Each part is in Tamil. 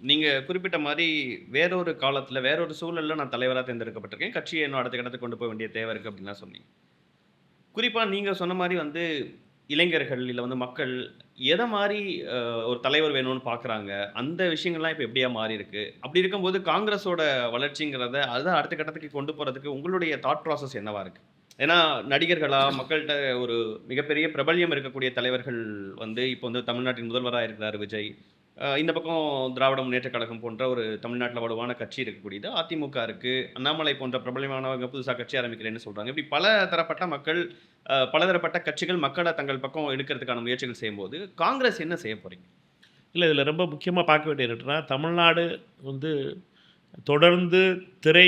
நீங்க குறிப்பிட்ட மாரி வேறொரு காலத்துல, வேறொரு சூழல்ல நான் தலைவரா தேர்ந்தெடுக்கப்பட்டிருக்கேன். கட்சிய இன்னும் அடுத்த கட்டத்துக்கு கொண்டு போக வேண்டிய தேவை இருக்கு அப்டின்லாம் சொன்னீங்க. குறிப்பா நீங்க சொன்ன மாரி வந்து இளைஞர்கள், இல்ல வந்து மக்கள் எத மாரி ஒரு தலைவர் வேணும்னு பார்க்குறாங்க? அந்த விஷயங்கள்லாம் இப்ப எப்படியா மாறியிருக்கு? அப்படி இருக்கும்போது காங்கிரஸோட வளர்ச்சிங்கிறத அத அடுத்த கட்டத்துக்கு கொண்டு போறதுக்கு உங்களுடைய தாட் ப்ராசஸ் என்னவா இருக்கு? ஏன்னா நடிகர்களா, மக்கள்ட்ட ஒரு மிகப்பெரிய பிரபல்யம் இருக்கக்கூடிய தலைவர்கள் வந்து இப்போ வந்து தமிழ்நாட்டின் முதல்வரா இருக்கிறாரு விஜய். இந்த பக்கம் திராவிட முன்னேற்றக் கழகம் போன்ற ஒரு தமிழ்நாட்டுல வலுவான கட்சி இருக்கக்கூடியது. அதிமுக இருக்கு. அண்ணாமலை போன்ற பிரபலமானவங்க புதுசா கட்சி ஆரம்பிக்கிறேன்னு சொல்றாங்க. இப்படி பல தரப்பட்ட மக்கள், பலதரப்பட்ட கட்சிகள் மக்கள தங்கள் பக்கம் இழுக்கிறதுக்கான முயற்சிகள் செய்யும்போது, காங்கிரஸ் என்ன செய்ய போறீங்க? இல்ல இதில ரொம்ப முக்கியமா பார்க்க வேண்டியது என்னன்னா, தமிழ்நாடு வந்து தொடர்ந்து திரை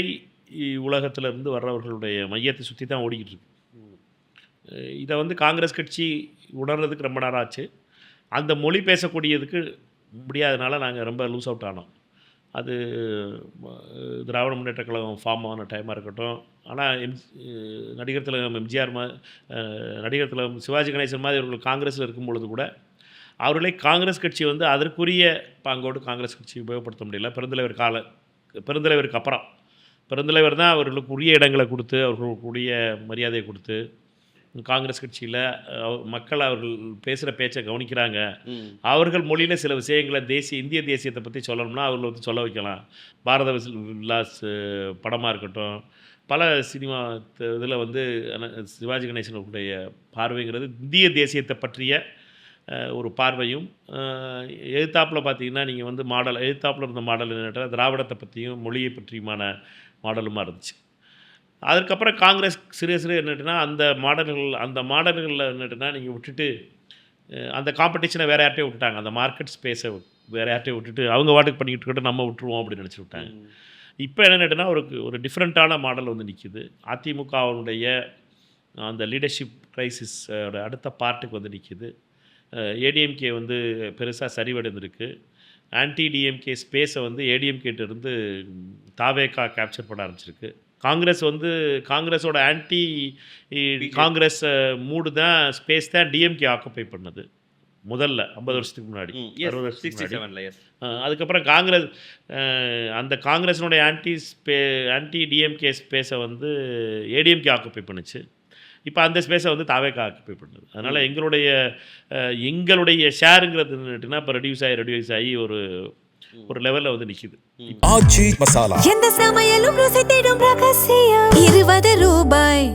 உலகத்திலிருந்து வர்றவர்களுடைய மையத்தை சுத்தி தான் ஓடிக்கிட்டு இருக்கு. ம். இத வந்து காங்கிரஸ் கட்சி உணர்றதுக்கு ரொம்ப நேரம் ஆச்சு. அந்த மொழி பேசக்கூடியதுக்கு முடியாதனால நாங்க ரொம்ப லூஸ் அவுட் ஆனோம். அது ம திராவிட முன்னேற்றக் கழகம் ஃபார்ம் ஆன டைமா இருக்கட்டும். ஆனா நடிகர் திலகம் எம்ஜிஆர் நடிகர் திலகம் சிவாஜி கணேசன் மாதிரி இவர்கள் காங்கிரஸ்ல இருக்கும்பொழுது கூட, அவர்களே காங்கிரஸ் கட்சி வந்து அதற்குரிய பாங்கோடு காங்கிரஸ் கட்சி உபயோகப்படுத்த முடியல. பெருந்தலைவருக்கு அப்புறம். பெருந்தலைவர் தான் அவர்களுக்கு உரிய இடங்கள குடுத்து, அவர்களுக்கு உரிய மரியாதைய குடுத்து, காங்கிரஸ் கட்சியில மக்கள் அவர்கள் பேசுற பேச்ச கவனிக்கிறாங்க. ம். அவர்கள் மொழியில சில விஷயங்கள இந்திய தேசியத்த பத்தி சொல்லணும்னா, அவர்கள வந்து சொல்ல வைக்கலாம். பாரத விலாஸ் படமா இருக்கட்டும், பல சினிமா இதில வந்து சிவாஜி கணேசன் அவர்களுடைய பார்வைங்கிறது இந்திய தேசியத்த பற்றிய ஒரு பார்வையும், எதிர்த்தாப்புல பார்த்தீங்கன்னா, நீங்க வந்து எதிர்த்தாப்புல இருந்த மாடல் என்னன்னா, திராவிடத்த பத்தியும், மொழிய பற்றியுமான மாடலுமா இருந்துச்சு. அதுக்கப்புறம் காங்கிரஸ் சிறு என்னட்டுன்னா, அந்த மாடல்கள்ல என்னட்டுன்னா, நீங்க விட்டுட்டு அந்த காம்படிஷன வேற யார்ட்டயோ விட்டுட்டாங்க. அந்த மார்க்கெட் ஸ்பேஸ வேற யார்ட்டயோ விட்டுட்டு, அவங்க பாட்டுக்கு பண்ணிக்கிட்டு இருக்கட்டும், நம்ம விட்டுருவோம் அப்படின்னு நினச்சு விட்டாங்க. ம். இப்ப என்னட்டுன்னா, ஒரு டிஃபரண்டான மாடல் வந்து நிக்குது. அதிமுகவினுடைய அந்த லீடர்ஷிப் கிரைசிஸ் அடுத்த பார்ட்டுக்கு வந்து நிக்குது. ஏடிஎம்கே வந்து பெருசா சரிவடைந்திருக்கு. ஆன்டி டிஎம்கே ஸ்பேஸ வந்து ஏடிஎம்கேட்ட இருந்து தாவேகா கேப்சர் பண்ண ஆரம்பிச்சிருக்கு. காங்கிரஸோட ஆன்டி காங்கிரஸ் மூடு தான் ஸ்பேஸ் தான் டிஎம்கே ஆக்குபை பண்ணது. முதல்ல 50 வருஷத்துக்கு முன்னாடி. ம். எஸ். 60 வருஷத்துக்கு முன்னாடி. 67ல எஸ். அதுக்கப்புறம் அந்த காங்கிரஸினுடைய ஆன்டி டிஎம்கே ஸ்பேஸ வந்து ஏடிஎம்கே ஆக்குபை பண்ணுச்சு. இப்ப அந்த ஸ்பேஸ வந்து தாவேகா ஆக்குபை பண்ணுது. அதனால ம். எங்களுடைய ஷேருங்கிறது என்னட்டுன்னா, இப்ப ரெடியூஸ் ஆகி ஒரு லெவல்ல வந்து நிக்குது. ம். ஆச்சி மசாலா. எந்த சமையலும் ருசி தேடும் ரகசியம் 20 ரூபாய்.